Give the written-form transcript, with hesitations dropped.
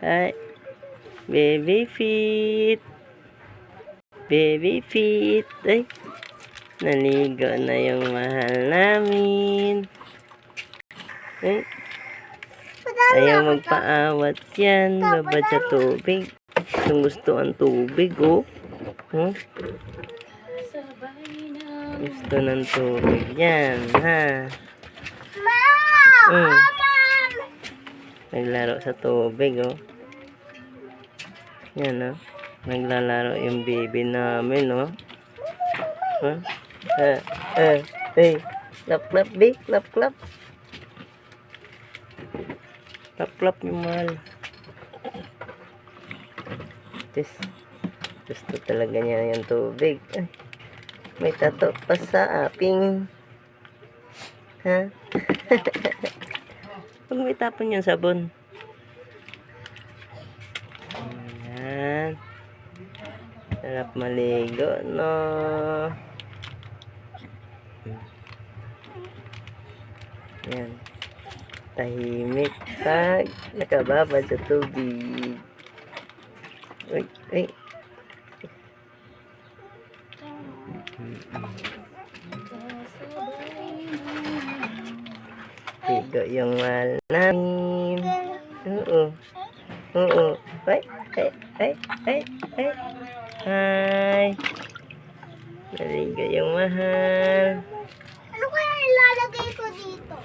Ay, baby feet. Baby feet. Ay, naligo na yung mahal namin. Ay, ayaw magpaawat yan. Babad sa tubig. Gusto ang tubig, oh. Gusto ng tubig yan, ha? Naglaro sa tubig, oh. Yan, oh. Naglalaro yung baby namin, oh. Hey. Klap-klap, babe. Klap-klap. Klap-klap yung mahal. Gusto talaga niya yung tubig. Ay, may tato pa sa aping. Ha? Huwag may tapon yung sabon. Ayan. Sarap maligo, no? Ayan. Tahimik pag nakababad sa tubig. Uy. Ligo yung mahal namin. Oo. Ay. Hi. Naligo yung mahal. Ano kaya ilalagay ko dito?